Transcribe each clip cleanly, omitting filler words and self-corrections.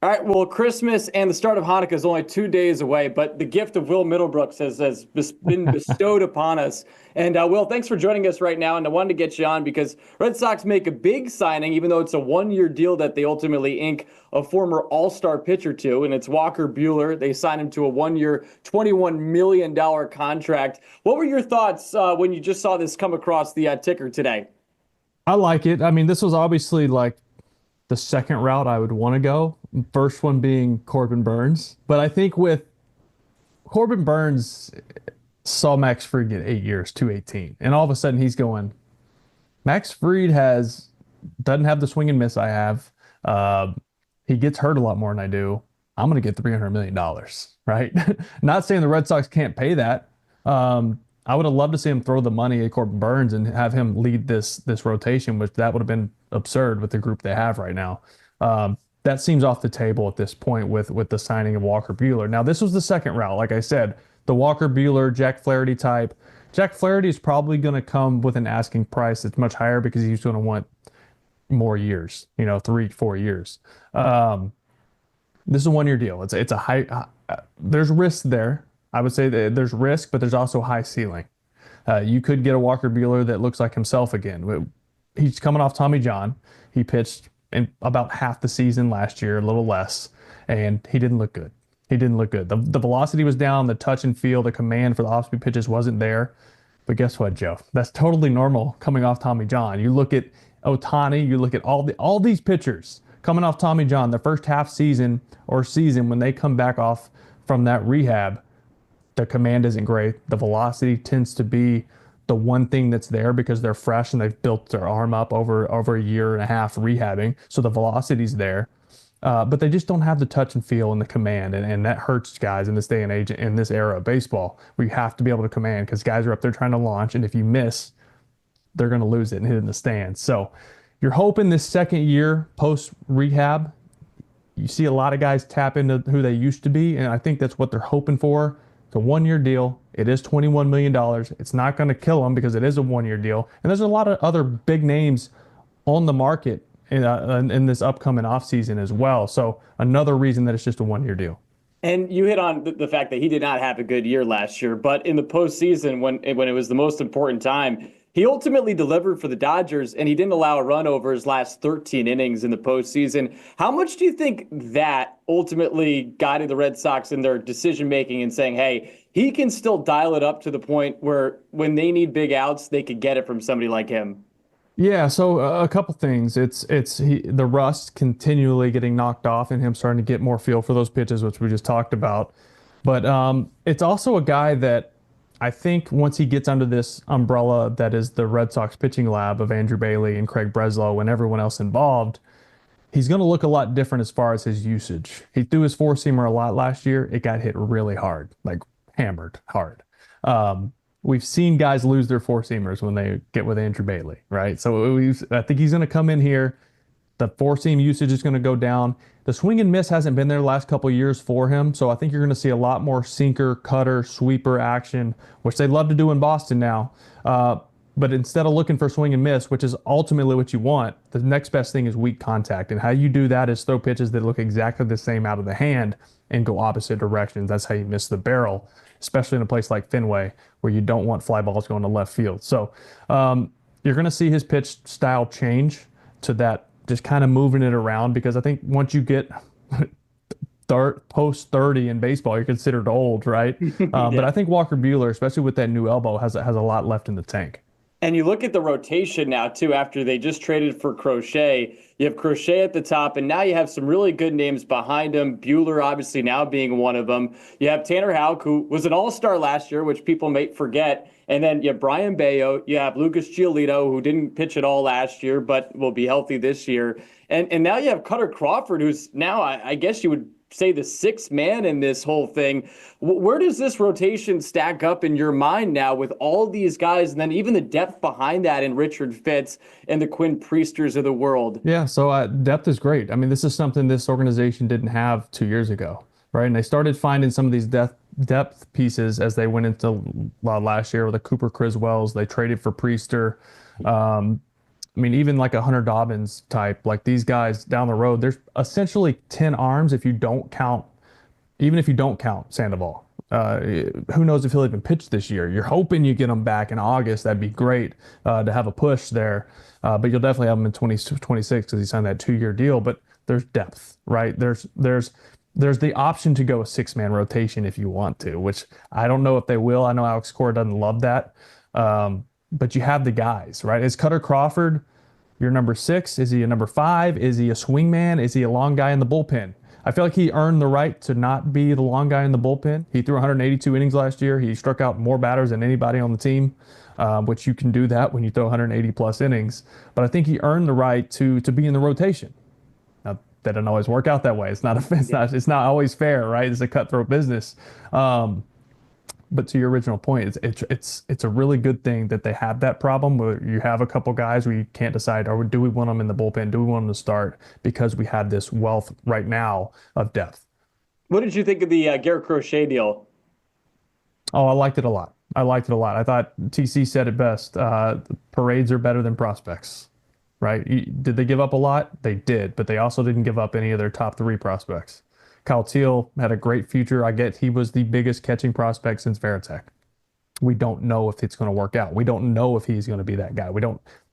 All right, well, Christmas and the start of Hanukkah is only 2 days away, but the gift of Will Middlebrooks has been bestowed upon us. And Will, thanks for joining us right now. And I wanted to get you on because Red Sox make a big signing, even though it's a one-year deal that they ultimately ink a former all-star pitcher to, and it's Walker Buehler. They signed him to a one-year, $21 million contract. What were your thoughts when you just saw this come across the ticker today? I like it. I mean, this was obviously like the second route I would want to go. First one being Corbin Burns. But I think with Corbin Burns saw Max Fried get 8 years, 218. And all of a sudden he's going, Max Fried doesn't have the swing and miss I have. He gets hurt a lot more than I do. I'm going to get $300 million, right? Not saying the Red Sox can't pay that. I would have loved to see him throw the money at Corbin Burns and have him lead this rotation, which that would have been absurd with the group they have right now. That seems off the table at this point with the signing of Walker Buehler. Now, this was the second route. Like I said, the Walker Buehler, Jack Flaherty type. Jack Flaherty is probably going to come with an asking price that's much higher because he's going to want more years, 3, 4 years. This is a one-year deal. It's a high. There's risk there. I would say that there's risk, but there's also high ceiling. You could get a Walker Buehler that looks like himself again. He's coming off Tommy John. He pitched in about half the season last year, a little less, and he didn't look good. He didn't look good. The velocity was down, the touch and feel, the command for the off-speed pitches wasn't there. But guess what, Joe? That's totally normal coming off Tommy John. You look at Ohtani, you look at all these pitchers coming off Tommy John, the first half season when they come back off from that rehab, the command isn't great. The velocity tends to be the one thing that's there because they're fresh and they've built their arm up over a year and a half rehabbing. So the velocity's there. But they just don't have the touch and feel and the command. And that hurts guys in this day and age, in this era of baseball, where you have to be able to command because guys are up there trying to launch. And if you miss, they're going to lose it and hit it in the stands. So you're hoping this second year post rehab, you see a lot of guys tap into who they used to be. And I think that's what they're hoping for. It's a one-year deal. It is $21 million. It's not going to kill them because it is a one-year deal. And there's a lot of other big names on the market in this upcoming offseason as well. So another reason that it's just a one-year deal. And you hit on the fact that he did not have a good year last year, but in the postseason, when it was the most important time, he ultimately delivered for the Dodgers, and he didn't allow a run over his last 13 innings in the postseason. How much do you think that ultimately guided the Red Sox in their decision-making and saying, hey, he can still dial it up to the point where when they need big outs, they could get it from somebody like him? Yeah, so a couple things. It's the rust continually getting knocked off and him starting to get more feel for those pitches, which we just talked about. But it's also a guy that I think once he gets under this umbrella that is the Red Sox pitching lab of Andrew Bailey and Craig Breslow and everyone else involved, he's going to look a lot different as far as his usage. He threw his four-seamer a lot last year. It got hit really hard, like hammered hard. We've seen guys lose their four-seamers when they get with Andrew Bailey, right? So I think he's going to come in here. The four-seam usage is going to go down. The swing and miss hasn't been there the last couple of years for him, so I think you're going to see a lot more sinker, cutter, sweeper action, which they love to do in Boston now. But instead of looking for swing and miss, which is ultimately what you want, the next best thing is weak contact. And how you do that is throw pitches that look exactly the same out of the hand and go opposite directions. That's how you miss the barrel, especially in a place like Fenway where you don't want fly balls going to left field. So you're going to see his pitch style change to that, just kind of moving it around, because I think once you get post 30 in baseball, you're considered old, right? But I think Walker Buehler, especially with that new elbow, has a lot left in the tank. And you look at the rotation now, too, after they just traded for Crochet. You have Crochet at the top, and now you have some really good names behind him. Buehler, obviously, now being one of them. You have Tanner Houck, who was an all-star last year, which people may forget. And then you have Brian Bayo. You have Lucas Giolito, who didn't pitch at all last year, but will be healthy this year. And now you have Cutter Crawford, who's now, I guess you would say, the sixth man in this whole thing. Where does this rotation stack up in your mind now with all these guys, and then even the depth behind that in Richard Fitz and the Quinn Priesters of the world? Yeah, so depth is great. I mean, this is something this organization didn't have 2 years ago, right? And they started finding some of these depth pieces as they went into last year with the Cooper Criswells. They traded for Priester. I mean, even like a Hunter Dobbins type, like these guys down the road, there's essentially 10 arms if you don't count, even if you don't count Sandoval. Who knows if he'll even pitch this year? You're hoping you get him back in August. That'd be great to have a push there. But you'll definitely have him in 2026 because he signed that 2-year deal. But there's depth, right? There's the option to go a 6-man rotation if you want to, which I don't know if they will. I know Alex Cora doesn't love that. But you have the guys, right? Is Cutter Crawford your number 6? Is he a number 5? Is he a swingman? Is he a long guy in the bullpen? I feel like he earned the right to not be the long guy in the bullpen. He threw 182 innings last year. He struck out more batters than anybody on the team, which you can do that when you throw 180 plus innings. But I think he earned the right to be in the rotation. Now, that doesn't always work out that way. It's not always fair, right? It's a cutthroat business. But to your original point, it's a really good thing that they have that problem where you have a couple guys where you can't decide, or do we want them in the bullpen? Do we want them to start? Because we have this wealth right now of depth. What did you think of the Garrett Crochet deal? Oh, I liked it a lot. I thought TC said it best. Parades are better than prospects, right? Did they give up a lot? They did, but they also didn't give up any of their top 3 prospects. Kyle Teal had a great future. I get he was the biggest catching prospect since Veritek. We don't know if it's going to work out. We don't know if he's going to be that guy.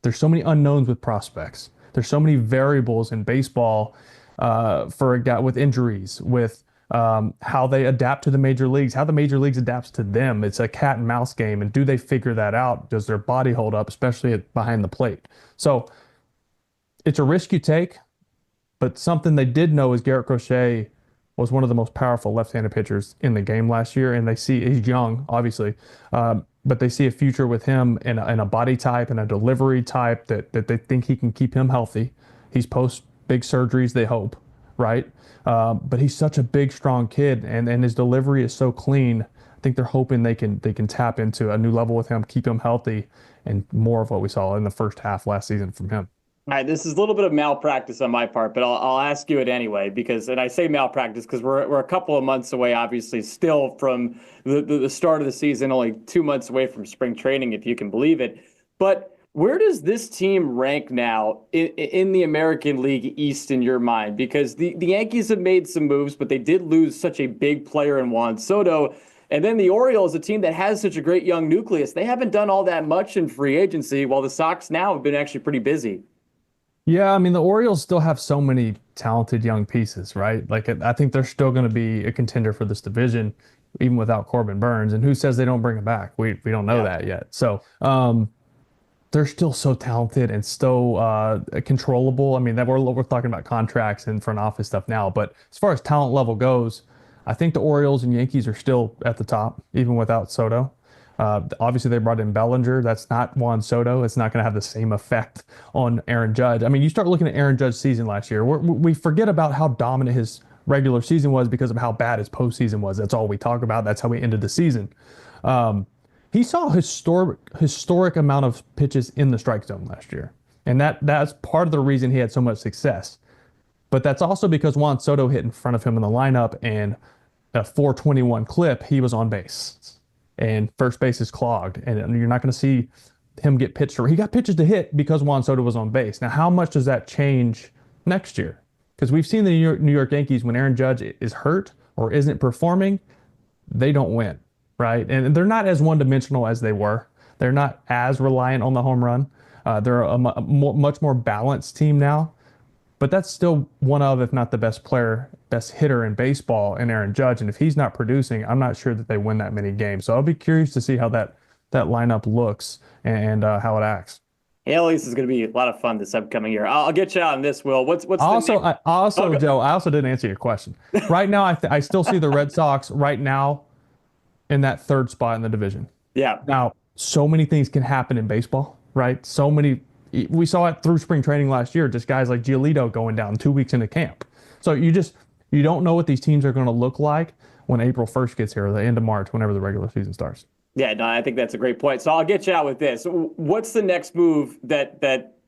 There's so many unknowns with prospects. There's so many variables in baseball for a guy with injuries, with how they adapt to the major leagues, how the major leagues adapts to them. It's a cat and mouse game. And do they figure that out? Does their body hold up, especially behind the plate? So it's a risk you take, but something they did know is Garrett Crochet was one of the most powerful left-handed pitchers in the game last year. And they see he's young, obviously, but they see a future with him in a body type and a delivery type that they think he can keep him healthy. He's post big surgeries, they hope, right? But he's such a big, strong kid, and his delivery is so clean. I think they're hoping they can tap into a new level with him, keep him healthy, and more of what we saw in the first half last season from him. All right, this is a little bit of malpractice on my part, but I'll ask you it anyway and I say malpractice because we're a couple of months away, obviously, still from the start of the season, only 2 months away from spring training, if you can believe it. But where does this team rank now in the American League East in your mind? Because the Yankees have made some moves, but they did lose such a big player in Juan Soto. And then the Orioles, a team that has such a great young nucleus, they haven't done all that much in free agency, while the Sox now have been actually pretty busy. Yeah, I mean, the Orioles still have so many talented young pieces, right? Like, I think they're still going to be a contender for this division, even without Corbin Burns. And who says they don't bring him back? We don't know that yet. So they're still so talented and so controllable. I mean, that we're talking about contracts and front office stuff now. But as far as talent level goes, I think the Orioles and Yankees are still at the top, even without Soto. Obviously, they brought in Bellinger. That's not Juan Soto. It's not going to have the same effect on Aaron Judge. I mean, you start looking at Aaron Judge's season last year. We forget about how dominant his regular season was because of how bad his postseason was. That's all we talk about. That's how we ended the season. He saw a historic amount of pitches in the strike zone last year, and that's part of the reason he had so much success. But that's also because Juan Soto hit in front of him in the lineup, and a 421 clip, he was on base. And first base is clogged, and you're not going to see him get pitched. He got pitches to hit because Juan Soto was on base. Now, how much does that change next year? Because we've seen the New York Yankees, when Aaron Judge is hurt or isn't performing, they don't win, right? And they're not as one-dimensional as they were. They're not as reliant on the home run. They're a much more balanced team now. But that's still one of, if not the best hitter in baseball in Aaron Judge. And if he's not producing, I'm not sure that they win that many games. So I'll be curious to see how that lineup looks and how it acts. Yeah, at least it's going to be a lot of fun this upcoming year. I'll get you on this, Will. What's Joe, I also didn't answer your question. Right now, I still see the Red Sox right now in that 3rd spot in the division. Yeah. Now, so many things can happen in baseball, right? We saw it through spring training last year, just guys like Giolito going down 2 weeks into camp. So you don't know what these teams are going to look like when April 1st gets here, or the end of March, whenever the regular season starts. Yeah, no, I think that's a great point. So I'll get you out with this. What's the next move that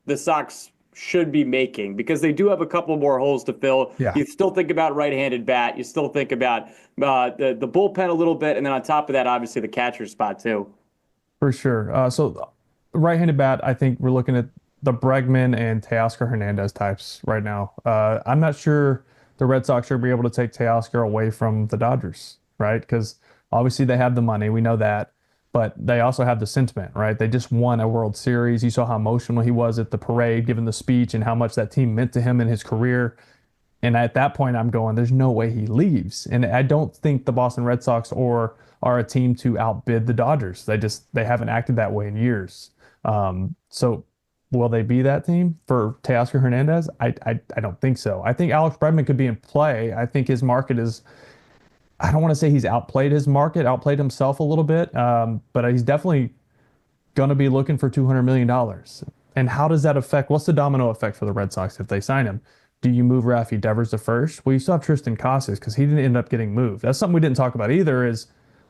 the Sox should be making? Because they do have a couple more holes to fill. Yeah. You still think about right-handed bat. You still think about the bullpen a little bit. And then on top of that, obviously the catcher spot too. For sure. So right-handed bat, I think we're looking at the Bregman and Teoscar Hernandez types right now. I'm not sure the Red Sox are going to be able to take Teoscar away from the Dodgers, right? Because obviously they have the money, we know that, but they also have the sentiment, right? They just won a World Series. You saw how emotional he was at the parade, giving the speech, and how much that team meant to him in his career. And at that point, I'm going, there's no way he leaves. And I don't think the Boston Red Sox are a team to outbid the Dodgers. They haven't acted that way in years. So will they be that team for Teoscar Hernandez? I don't think so. I think Alex Bregman could be in play. I think his market is, I don't want to say he's outplayed his market, outplayed himself a little bit, but he's definitely going to be looking for $200 million. And how does that affect, what's the domino effect for the Red Sox if they sign him? Do you move Rafael Devers to first? Well, you still have Tristan Casas because he didn't end up getting moved. That's something we didn't talk about either is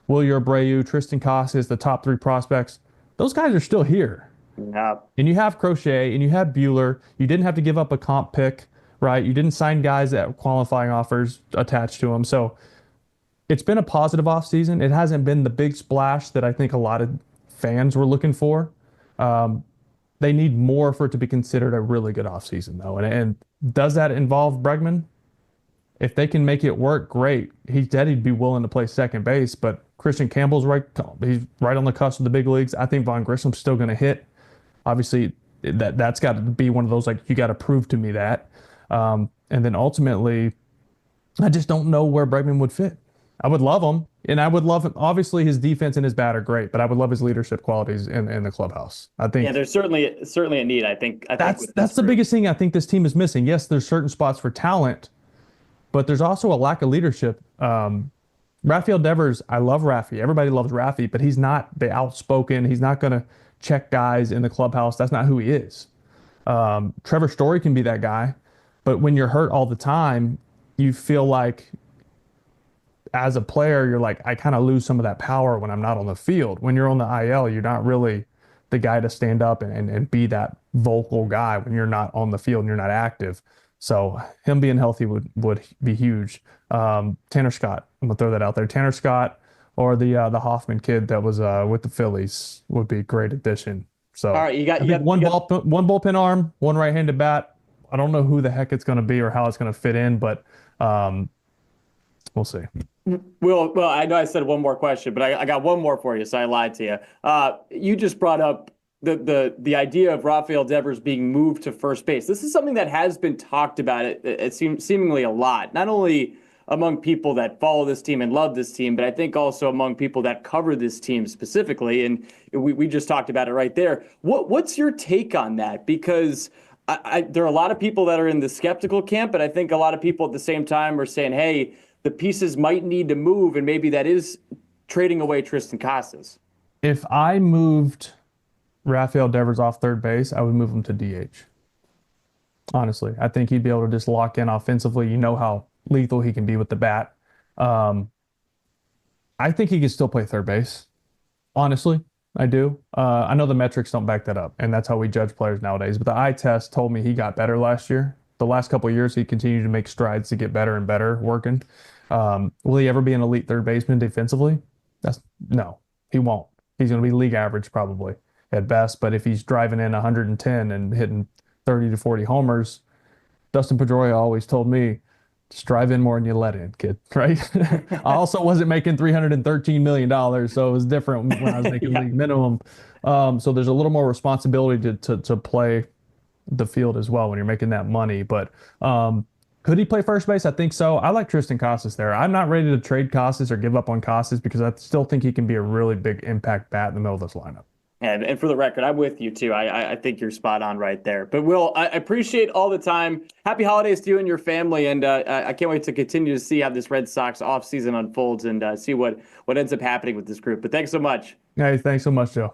Wilyer Abreu, Tristan Casas, the top three prospects. Those guys are still here. Yeah. And you have Crochet and you have Buehler. You didn't have to give up a comp pick, right? You didn't sign guys that have qualifying offers attached to them. So it's been a positive offseason. It hasn't been the big splash that I think a lot of fans were looking for. They need more for it to be considered a really good offseason, though. And does that involve Bregman? If they can make it work, great. He said he'd be willing to play second base, but Christian Campbell's right. He's right on the cusp of the big leagues. I think Von Grissom's still going to hit. Obviously, that's got to be one of those, like, you got to prove to me that. And then ultimately, I just don't know where Bregman would fit. I would love him, and I would love him. Obviously, his defense and his bat are great, but I would love his leadership qualities in the clubhouse. I think there's certainly a need. I think that's the biggest thing I think this team is missing. Yes, there's certain spots for talent, but there's also a lack of leadership. Rafael Devers, I love Rafi. Everybody loves Rafi, but he's not the outspoken. He's not going to check guys in the clubhouse. That's not who he is. Trevor Story can be that guy, but when you're hurt all the time, you feel like, as a player, you're like, I kind of lose some of that power when I'm not on the field. When you're on the IL, you're not really the guy to stand up and be that vocal guy when you're not on the field and you're not active. So him being healthy would be huge. Tanner Scott, I'm gonna throw that out there. Tanner Scott or the Hoffman kid that was with the Phillies would be a great addition. So all right, you got one bullpen arm, one right-handed bat. I don't know who the heck it's going to be or how it's going to fit in, but we'll see. Well, I know I said one more question, but I got one more for you, so I lied to you. You just brought up the idea of Rafael Devers being moved to first base. This is something that has been talked about it seems seemingly a lot, not only among people that follow this team and love this team, but I think also among people that cover this team specifically. And we just talked about it right there. What's your take on that? Because there are a lot of people that are in the skeptical camp, but I think a lot of people at the same time are saying, hey, the pieces might need to move, and maybe that is trading away Tristan Casas. If I moved Rafael Devers off third base, I would move him to DH. Honestly, I think he'd be able to just lock in offensively. You know how lethal he can be with the bat. I think he can still play third base. Honestly, I do. I know the metrics don't back that up, and that's how we judge players nowadays. But the eye test told me he got better last year. The last couple of years, he continued to make strides to get better and better working. Will he ever be an elite third baseman defensively? No, he won't. He's going to be league average probably at best. But if he's driving in 110 and hitting 30 to 40 homers, Dustin Pedroia always told me, just drive in more than you let in, kid, right? I also wasn't making $313 million, so it was different when I was making league minimum. So there's a little more responsibility to play the field as well when you're making that money. But could he play first base? I think so. I like Tristan Casas there. I'm not ready to trade Casas or give up on Casas because I still think he can be a really big impact bat in the middle of this lineup. And for the record, I'm with you too. I think you're spot on right there. But Will, I appreciate all the time. Happy holidays to you and your family, and I can't wait to continue to see how this Red Sox offseason unfolds and see what ends up happening with this group. But thanks so much. Hey, thanks so much, Joe.